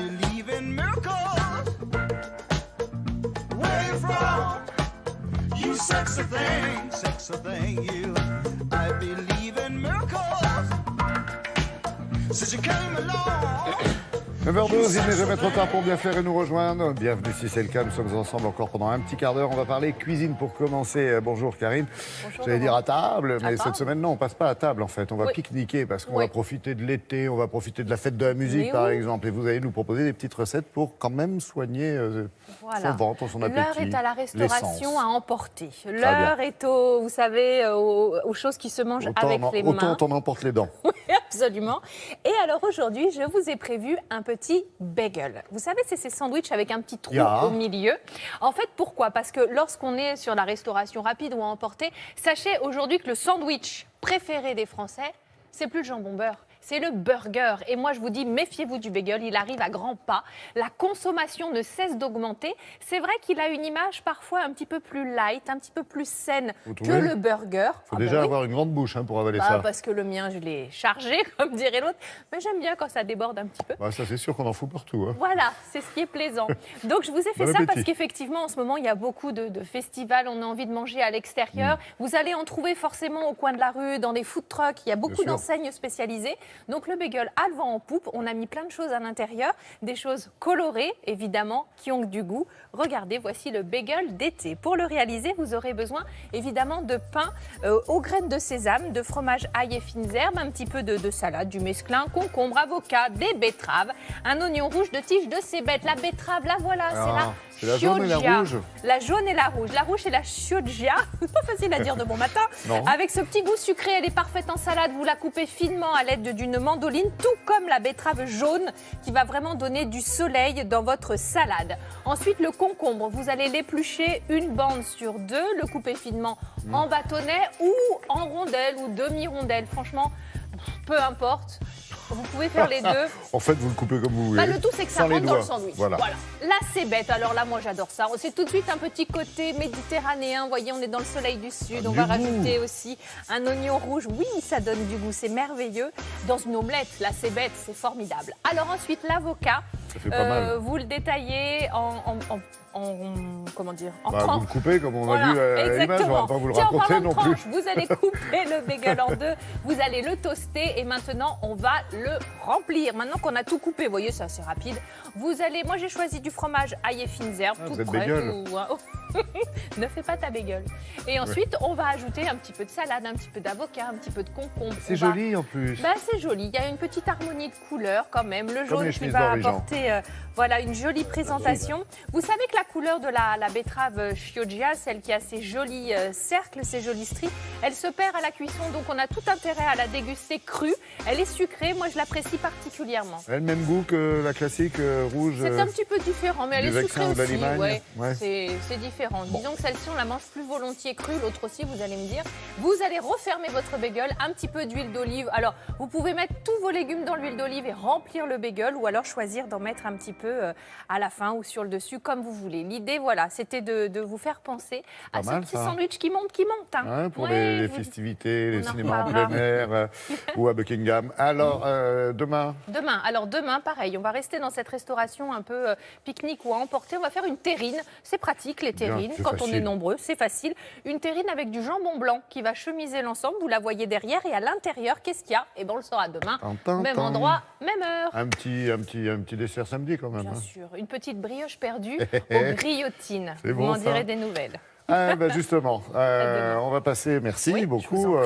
believe in miracles. Where you from? You sexy thing, you. I believe in miracles. Since you came along. 9h12, il n'est jamais trop tard pour bien faire et nous rejoindre. Bienvenue si c'est le cas, nous sommes ensemble encore pendant un petit quart d'heure. On va parler cuisine pour commencer. Bonjour Karine. Bonjour. J'allais dire à table, mais À cette table. semaine, non, on passe pas à table en fait. On va Oui. pique-niquer parce qu'on Oui. va profiter de l'été, on va profiter de la fête de la musique Mais par oui. exemple. Et vous allez nous proposer des petites recettes pour quand même soigner son ventre, son appétit. L'heure est à la restauration l'essence. à emporter. L'heure est vous savez, aux choses qui se mangent avec les mains. Autant on emporte les dents. Oui, absolument. Et alors aujourd'hui, je vous ai prévu un petit bagel. Vous savez, c'est ces sandwichs avec un petit trou Ya. au milieu. En fait, pourquoi? Parce que lorsqu'on est sur la restauration rapide ou à emporter, sachez aujourd'hui que le sandwich préféré des Français, c'est plus le jambon beurre. C'est le burger. Et moi, je vous dis, méfiez-vous du bagel. Il arrive à grands pas. La consommation ne cesse d'augmenter. C'est vrai qu'il a une image parfois un petit peu plus light, un petit peu plus saine Vous que trouvez le burger. Il faut Ah déjà ben oui. avoir une grande bouche pour avaler Bah, ça. parce que le mien, je l'ai chargé, comme dirait l'autre. Mais j'aime bien quand ça déborde un petit peu. Bah, ça c'est sûr qu'on en fout partout. Hein. Voilà, c'est ce qui est plaisant. Donc, je vous ai fait Bon ça appétit. parce qu'effectivement, en ce moment, il y a beaucoup de festivals. On a envie de manger à l'extérieur. Vous allez en trouver forcément au coin de la rue, dans des food trucks. Il y a beaucoup sûr. d'enseignes spécialisées. Donc, le bagel a le vent en poupe. On a mis plein de choses à l'intérieur. Des choses colorées, évidemment, qui ont du goût. Regardez, voici le bagel d'été. Pour le réaliser, vous aurez besoin, évidemment, de pain aux graines de sésame, de fromage ail et fines herbes, un petit peu de salade, du mesclun, concombre, avocat, des betteraves, un oignon rouge de tige de cébette. La betterave, la voilà, c'est la jaune et la chioggia. rouge. La jaune et la rouge. La rouge, c'est la chioggia. Pas facile à dire de bon matin. Non. Avec ce petit goût sucré, elle est parfaite en salade. Vous la coupez finement à l'aide d'une mandoline, tout comme la betterave jaune qui va vraiment donner du soleil dans votre salade. Ensuite, le concombre, vous allez l'éplucher une bande sur deux, le couper finement en bâtonnets ou en rondelles ou demi-rondelles. Franchement, peu importe. Vous pouvez faire les deux. En fait, vous le coupez comme vous voulez. Bah, le tout, c'est que ça Sans les rentre dans le doigts. sandwich. Voilà. Là, c'est bête. Alors là, moi, j'adore ça. C'est tout de suite un petit côté méditerranéen. Vous voyez, on est dans le soleil du Sud. On Du va goût. rajouter aussi un oignon rouge. Oui, ça donne du goût. C'est merveilleux. Dans une omelette, là, c'est bête. C'est formidable. Alors ensuite, l'avocat. Ça fait pas mal. Vous le détaillez comment dire, en Bah, vous tranches. le coupez comme on Voilà, a vu à l'image, on exactement. va pas vous le Tiens, en raconter parlant de non plus. tranches, vous allez couper le bagel en deux, vous allez le toaster et maintenant on va le remplir. Maintenant qu'on a tout coupé, vous voyez, c'est assez rapide. Vous allez, moi j'ai choisi du fromage ail et fines herbes, vous tout êtes prêt. bagel. Ne fais pas ta bagel. Et ensuite, on va ajouter un petit peu de salade, un petit peu d'avocat, un petit peu de concombre. C'est On va- joli en plus. bah, c'est joli, il y a une petite harmonie de couleurs quand même. Le Comme jaune les qui chemises va d'Origent. apporter voilà, une jolie présentation. Vous savez que la couleur de la betterave chioggia, celle qui a ces jolis cercles, ces jolis stries, elle se perd à la cuisson, donc on a tout intérêt à la déguster crue. Elle est sucrée, moi je l'apprécie particulièrement. Elle a le même goût que la classique rouge. C'est un petit peu différent, mais elle du est Vexin sucrée ou de la aussi. Limagne. Ouais. Ouais. C'est différent. Disons que celle-ci, on la mange plus volontiers crue, l'autre aussi, vous allez me dire. Vous allez refermer votre bagel, un petit peu d'huile d'olive. Alors, vous pouvez mettre tous vos légumes dans l'huile d'olive et remplir le bagel, ou alors choisir d'en mettre un petit peu à la fin ou sur le dessus, comme vous voulez. L'idée, voilà, c'était de vous faire penser à Pas ce mal, petit ça. sandwich qui monte. Hein. Hein, pour Ouais, les vous- festivités, les on en cinémas en reparlera. plein air ou à Buckingham. Alors, demain, Demain, pareil, on va rester dans cette restauration un peu pique-nique ou à emporter. On va faire une terrine. C'est pratique, les Bien, terrines. c'est Quand on facile. est nombreux, c'est facile. Une terrine avec du jambon blanc qui va chemiser l'ensemble. Vous la voyez derrière. Et à l'intérieur, qu'est-ce qu'il y a? Eh bien, on le saura demain. Tintin. Même endroit, même heure. un petit dessert samedi quand même. Bien Hein. sûr. Une petite brioche perdue aux grillotines. C'est Vous bon, m'en ça. direz des nouvelles. Ah, bah justement, demain. on va passer, merci Oui, je vous beaucoup. en prie.